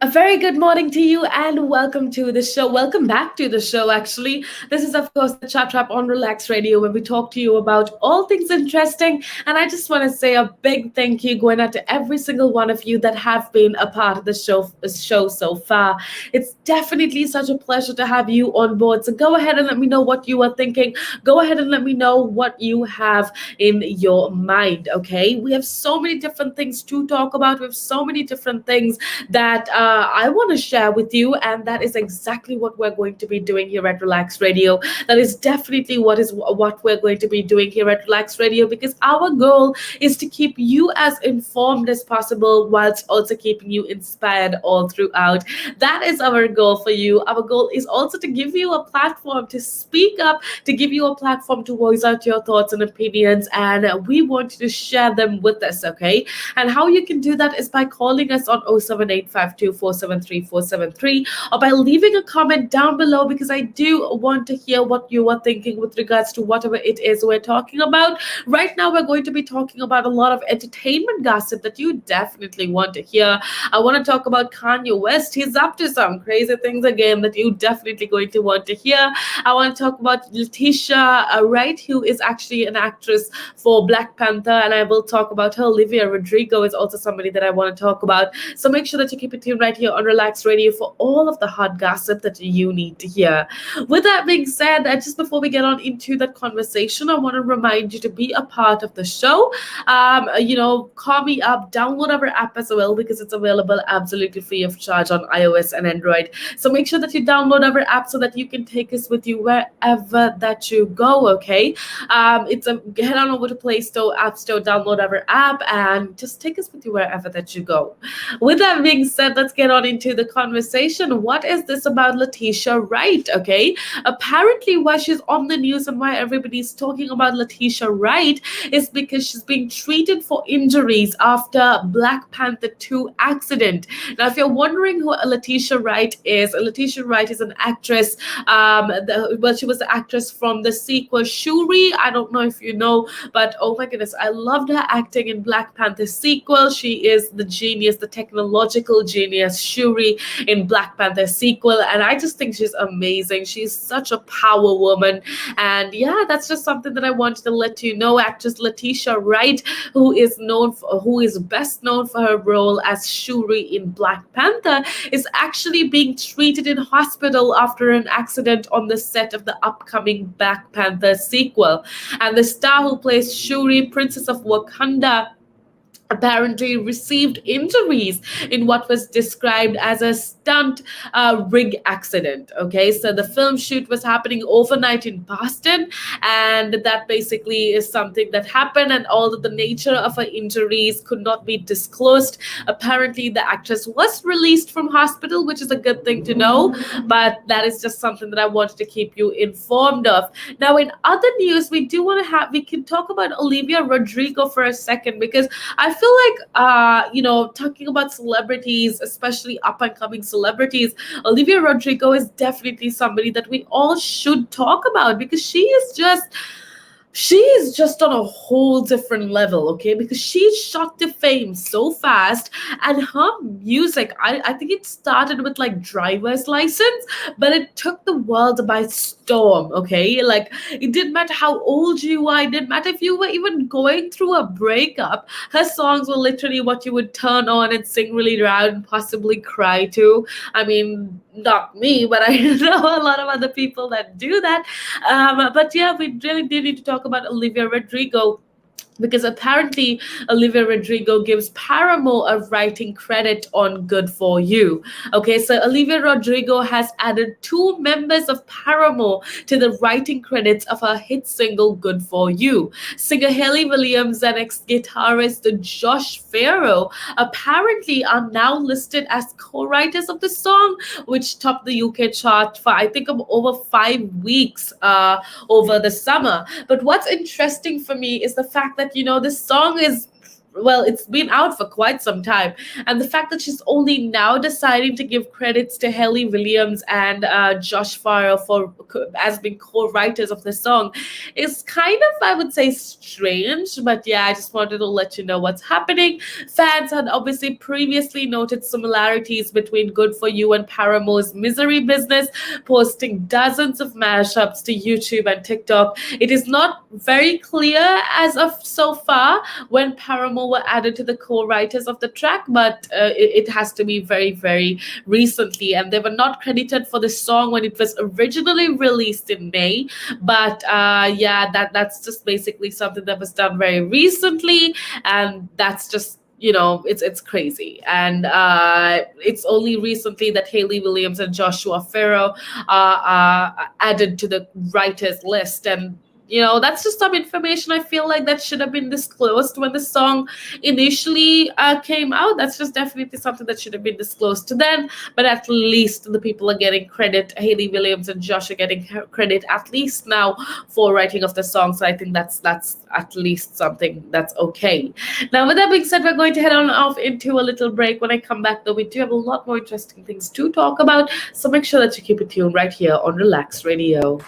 A very good morning to you and welcome to the show. Welcome back to the show, actually. This is, of course, the Chat Wrap on Relax Radio, where we talk to you about all things interesting. And I just want to say a big thank you going out to every single one of you that have been a part of the show so far. It's definitely such a pleasure to have you on board. So go ahead and let me know what you are thinking. Go ahead and let me know what you have in your mind, okay? We have so many different things to talk about. We have so many different things that I want to share with you, and that is exactly what we're going to be doing here at Relax Radio. That is definitely what we're going to be doing here at Relax Radio, because our goal is to keep you as informed as possible whilst also keeping you inspired all throughout. That is our goal for you. Our goal is also to give you a platform to speak up, to give you a platform to voice out your thoughts and opinions, and we want you to share them with us, okay? And how you can do that is by calling us on 07852473473, or by leaving a comment down below, because I do want to hear what you are thinking with regards to whatever it is we're talking about. Right now, we're going to be talking about a lot of entertainment gossip that you definitely want to hear. I want to talk about Kanye West. He's up to some crazy things again that you definitely going to want to hear. I want to talk about Letitia Wright, who is actually an actress for Black Panther, and I will talk about her. Olivia Rodrigo is also somebody that I want to talk about. So make sure that you keep it tuned right here on Relax Radio for all of the hot gossip that you need to hear. With that being said, just before we get on into that conversation, I want to remind you to be a part of the show. Call me up, download our app as well, because it's available absolutely free of charge on iOS and Android. So make sure that you download our app so that you can take us with you wherever that you go, okay? Head on over to Play Store, App Store, download our app, and just take us with you wherever that you go. With that being said, let's get on into the conversation. What is this about Letitia Wright? Okay, apparently, why she's on the news and why everybody's talking about Letitia Wright is because she's being treated for injuries after Black Panther 2 accident. Now, if you're wondering who Letitia Wright is an actress. She was the actress from the sequel Shuri. I don't know if you know, but oh my goodness, I loved her acting in Black Panther sequel. She is the genius, the technological genius Shuri in Black Panther sequel, and I just think she's amazing. She's such a power woman, and yeah, that's just something that I wanted to let you know. Actress Letitia Wright, who is best known for her role as Shuri in Black Panther, is actually being treated in hospital after an accident on the set of the upcoming Black Panther sequel. And the star who plays Shuri, Princess of Wakanda, apparently received injuries in what was described as a stunt rig accident. Okay, so the film shoot was happening overnight in Boston, and that basically is something that happened. And although the nature of her injuries could not be disclosed, apparently the actress was released from hospital, which is a good thing to know. But that is just something that I wanted to keep you informed of. Now, in other news, we can talk about Olivia Rodrigo for a second, because I feel like, talking about celebrities, especially up and coming celebrities, Olivia Rodrigo is definitely somebody that we all should talk about, because she is just on a whole different level, okay? Because she shot to fame so fast, and her music, I think it started with like driver's license, but it took the world by storm, okay? Like, it didn't matter how old you are, it didn't matter if you were even going through a breakup. Her songs were literally what you would turn on and sing really loud and possibly cry to. I mean, not me, but I know a lot of other people that do that. But yeah, we really do need to talk about Olivia Rodrigo, because apparently Olivia Rodrigo gives Paramore a writing credit on Good For You. Okay, so Olivia Rodrigo has added two members of Paramore to the writing credits of her hit single Good For You. Singer Haley Williams and ex-guitarist Josh Farrow apparently are now listed as co-writers of the song, which topped the UK chart for, I think, over 5 weeks over the summer. But what's interesting for me is the fact that, this song is well, it's been out for quite some time. And the fact that she's only now deciding to give credits to Haley Williams and Josh Farrer for as being co-writers of the song is kind of, I would say, strange. But yeah, I just wanted to let you know what's happening. Fans had obviously previously noted similarities between Good For You and Paramore's Misery Business, posting dozens of mashups to YouTube and TikTok. It is not very clear as of so far when Paramore were added to the co-writers of the track, but it has to be very, very recently. And they were not credited for the song when it was originally released in May. But yeah, that's just basically something that was done very recently, and that's just, you know, it's crazy. And it's only recently that Haley Williams and Joshua Farrer are added to the writers list. And you know, that's just some information I feel like that should have been disclosed when the song initially came out. That's just definitely something that should have been disclosed to them. But at least the people are getting credit. Haley Williams and Josh are getting credit at least now for writing of the song. So I think that's at least something that's okay. Now, with that being said, we're going to head on off into a little break. When I come back, though, we do have a lot more interesting things to talk about. So make sure that you keep it tuned right here on Relax Radio.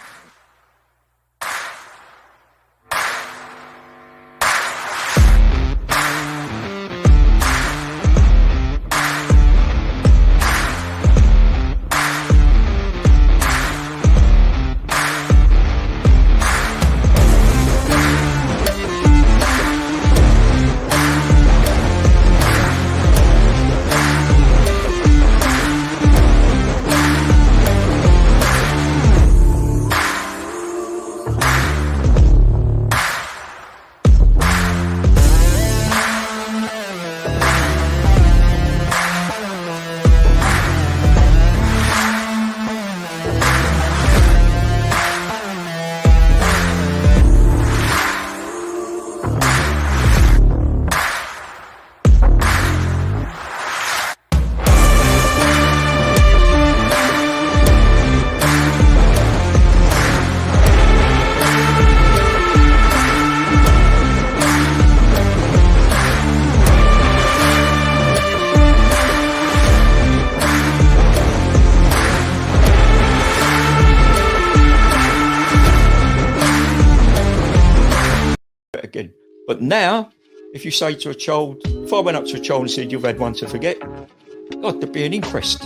Again. But now, if you say to a child, if I went up to a child and said, you've had one to forget, God, there'd be an inquest.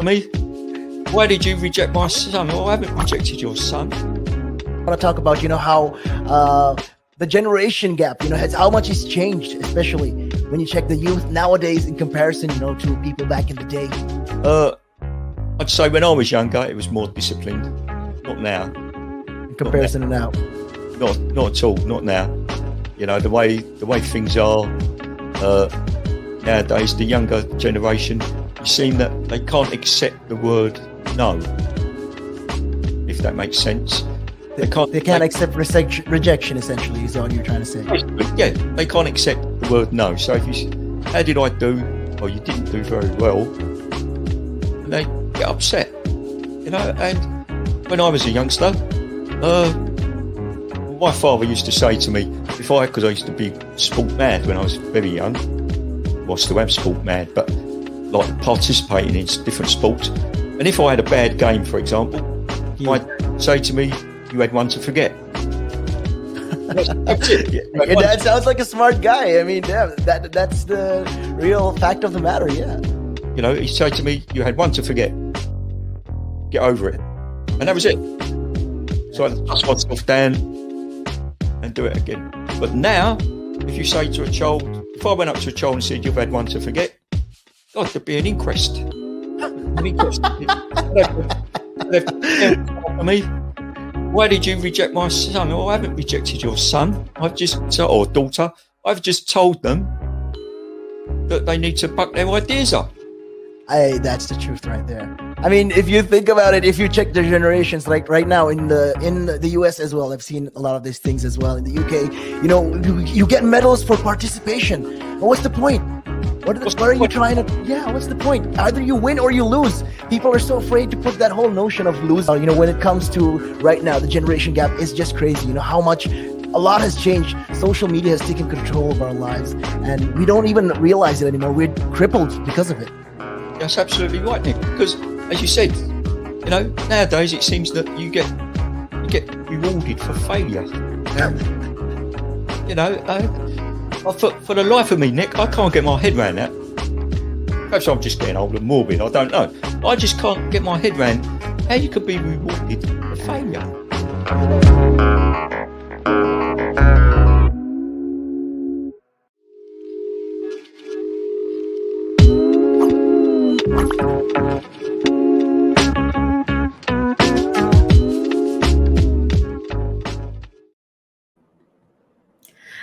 Me, why did you reject my son? Oh, I haven't rejected your son. I want to talk about, how the generation gap, has how much it's changed, especially when you check the youth nowadays in comparison, to people back in the day. I'd say when I was younger, it was more disciplined. Not now. In comparison to now. Not at all. Not now. The way things are nowadays, the younger generation, you seem that they can't accept the word no. If that makes sense. They can't accept rejection, essentially, is all you're trying to say. Yeah, they can't accept the word no. So if you say, how did I do? Oh, you didn't do very well. And they get upset. And when I was a youngster, my father used to say to me, because I used to be sport mad when I was very young, well, I still am sport mad, but like participating in different sports. And if I had a bad game, for example, I'd say to me, you had one to forget. That's it. Your dad sounds like a smart guy. I mean, yeah, that's the real fact of the matter, yeah. He'd say to me, you had one to forget. Get over it. And that was it. So I dust myself down and do it again. But now, if you say to a child, if I went up to a child and said, you've had one to forget, God, there'd be an inquest. An inquest. Me, why did you reject my son? Oh, I haven't rejected your son. Or daughter. I've just told them that they need to buck their ideas up. That's the truth right there. I mean, if you think about it, if you check the generations, like right now in the US as well, I've seen a lot of these things as well. In the UK, you get medals for participation. But what's the point? What are you trying to? Yeah, what's the point? Either you win or you lose. People are so afraid to put that whole notion of lose. When it comes to right now, the generation gap is just crazy. How much a lot has changed. Social media has taken control of our lives, and we don't even realize it anymore. We're crippled because of it. That's absolutely right, Nick. Because, as you said, nowadays it seems that you get rewarded for failure. For the life of me, Nick, I can't get my head around that. Perhaps I'm just getting old and morbid. I don't know. I just can't get my head around how you could be rewarded for failure.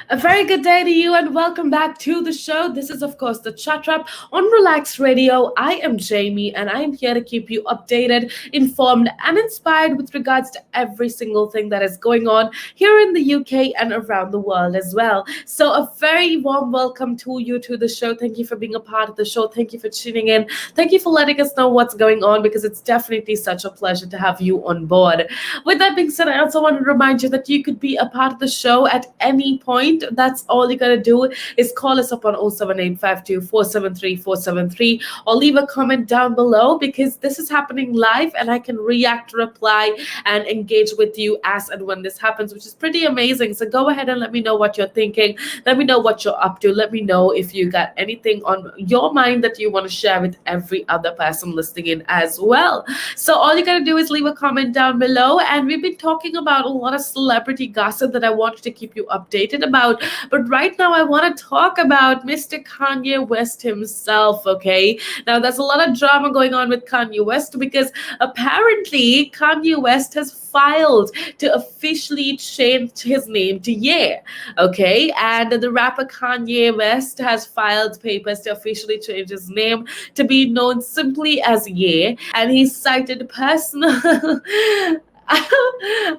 A very good day to you and welcome back to the show. This is, of course, the Chat Wrap on Relax Radio. I am Jamie and I am here to keep you updated, informed, and inspired with regards to every single thing that is going on here in the UK and around the world as well. So a very warm welcome to you to the show. Thank you for being a part of the show. Thank you for tuning in. Thank you for letting us know what's going on, because it's definitely such a pleasure to have you on board. With that being said, I also want to remind you that you could be a part of the show at any point. That's all you gotta do is call us up on 07852 473 473 or leave a comment down below, because this is happening live and I can react, reply, and engage with you as and when this happens, which is pretty amazing. So go ahead and let me know what you're thinking. Let me know what you're up to. Let me know if you got anything on your mind that you want to share with every other person listening in as well. So all you gotta do is leave a comment down below. And we've been talking about a lot of celebrity gossip that I wanted to keep you updated about. But right now I want to talk about Mr. Kanye West himself, okay? Now there's a lot of drama going on with Kanye West, because apparently Kanye West has filed to officially change his name to Ye, okay? And the rapper Kanye West has filed papers to officially change his name to be known simply as Ye, and he cited personal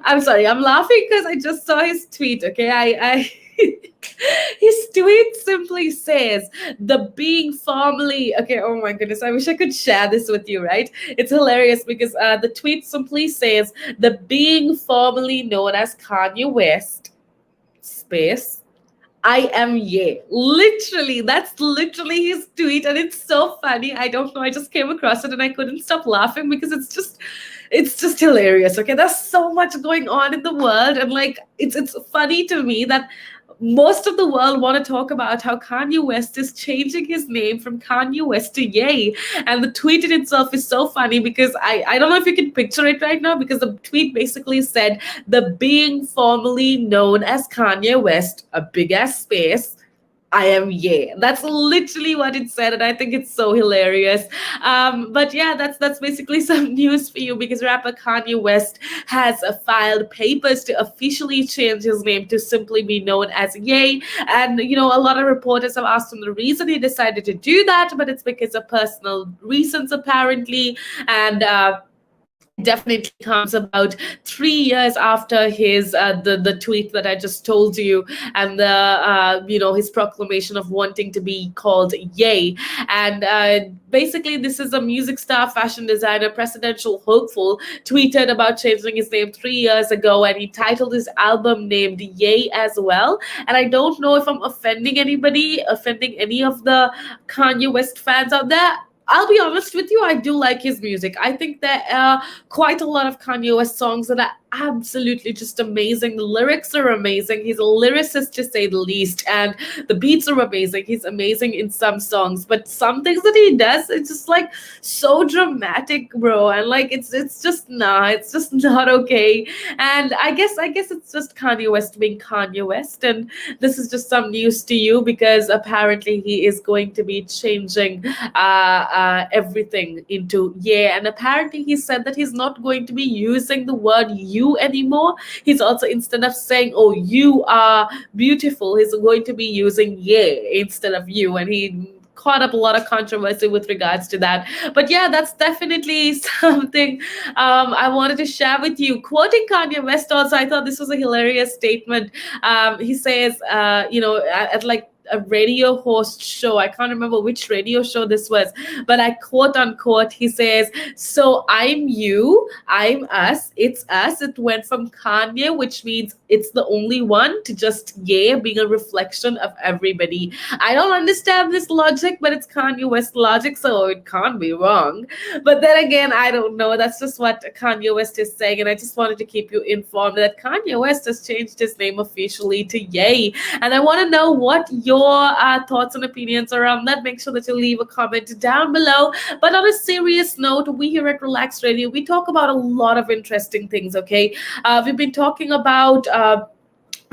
I'm sorry, I'm laughing because I just saw his tweet, okay? I his tweet simply says, the being formally, okay, oh my goodness, I wish I could share this with you, right? It's hilarious because the tweet simply says, the being formally known as Kanye West, space, I am Ye. Literally, that's literally his tweet, and it's so funny. I don't know, I just came across it and I couldn't stop laughing because it's just hilarious. Okay, there's so much going on in the world, and like it's funny to me that most of the world want to talk about how Kanye West is changing his name from Kanye West to Ye. And the tweet in itself is so funny because I don't know if you can picture it right now, because the tweet basically said, the being formerly known as Kanye West, a big ass space, I am Ye. That's literally what it said, and I think it's so hilarious. But yeah, that's basically some news for you, because rapper Kanye West has filed papers to officially change his name to simply be known as Ye. And a lot of reporters have asked him the reason he decided to do that, but it's because of personal reasons apparently, and definitely comes about 3 years after his the tweet that I just told you, and the his proclamation of wanting to be called Ye. And basically this is a music star, fashion designer, presidential hopeful, tweeted about changing his name 3 years ago, and he titled his album named Ye as well. And I don't know if I'm offending any of the Kanye West fans out there. I'll be honest with you, I do like his music. I think there are quite a lot of Kanye West songs that are absolutely just amazing. The lyrics are amazing. He's a lyricist to say the least, and the beats are amazing. He's amazing in some songs, but some things that he does, it's just like so dramatic, bro. And like it's just not okay. And I guess it's just Kanye West being Kanye West. And this is just some news to you, because apparently he is going to be changing everything into Ye. And apparently he said that he's not going to be using the word you anymore. He's also, instead of saying, oh, you are beautiful, he's going to be using Ye instead of you. And he caught up a lot of controversy with regards to that. But yeah, that's definitely something I wanted to share with you. Quoting Kanye West also, I thought this was a hilarious statement. He says, at like a radio host show. I can't remember which radio show this was, but I quote unquote, he says, "So I'm you, I'm us, it's us." It went from Kanye, which means it's the only one, to just Ye being a reflection of everybody. I don't understand this logic, but it's Kanye West logic, so it can't be wrong. But then again, I don't know. That's just what Kanye West is saying, and I just wanted to keep you informed that Kanye West has changed his name officially to Ye. And I want to know what your thoughts and opinions are on that. Make sure that you leave a comment down below. But on a serious note, we here at Relax Radio, we talk about a lot of interesting things, okay? We've been talking about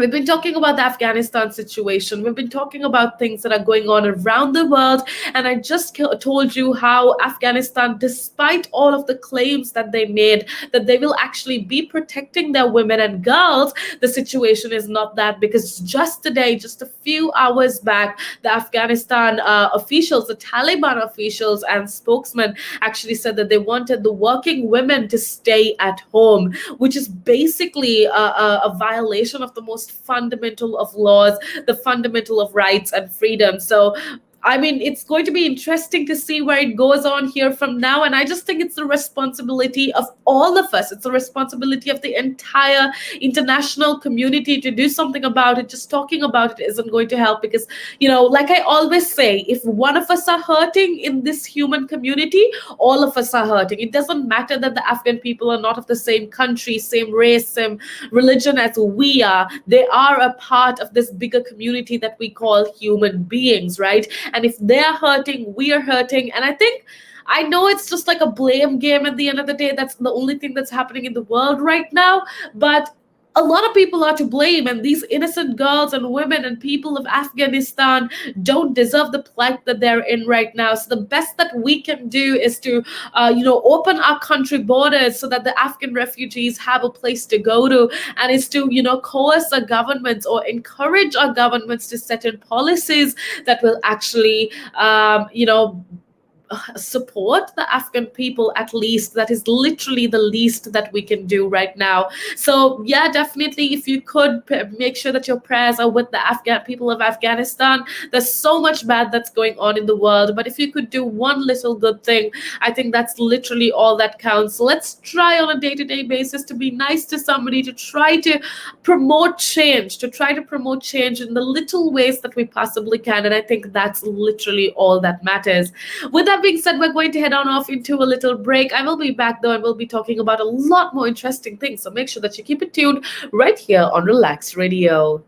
We've been talking about the Afghanistan situation. We've been talking about things that are going on around the world. And I just told you how Afghanistan, despite all of the claims that they made, that they will actually be protecting their women and girls, the situation is not that, because just today, just a few hours back, the Afghanistan officials, the Taliban officials and spokesmen actually said that they wanted the working women to stay at home, which is basically a violation of the most fundamental of laws, the fundamental of rights and freedom. So I mean, it's going to be interesting to see where it goes on here from now. And I just think it's the responsibility of all of us. It's the responsibility of the entire international community to do something about it. Just talking about it isn't going to help, because, you know, like I always say, if one of us are hurting in this human community, all of us are hurting. It doesn't matter that the Afghan people are not of the same country, same race, same religion as we are. They are a part of this bigger community that we call human beings, right? And if they're hurting, we are hurting. And I know it's just like a blame game at the end of the day. That's the only thing that's happening in the world right now. But a lot of people are to blame, and these innocent girls and women and people of Afghanistan don't deserve the plight that they're in right now. So the best that we can do is to, open our country borders so that the Afghan refugees have a place to go to, and is to, coerce our governments or encourage our governments to set in policies that will actually, support the Afghan people. At least that is literally the least that we can do right now. So yeah, definitely, if you could make sure that your prayers are with the Afghan people of Afghanistan. There's so much bad that's going on in the world, but if you could do one little good thing, I think that's literally all that counts. So let's try on a day-to-day basis to be nice to somebody, to try to promote change, in the little ways that we possibly can. And I think that's literally all that matters. With that being said, we're going to head on off into a little break. I will be back though, and we'll be talking about a lot more interesting things. So make sure that you keep it tuned right here on Relax Radio.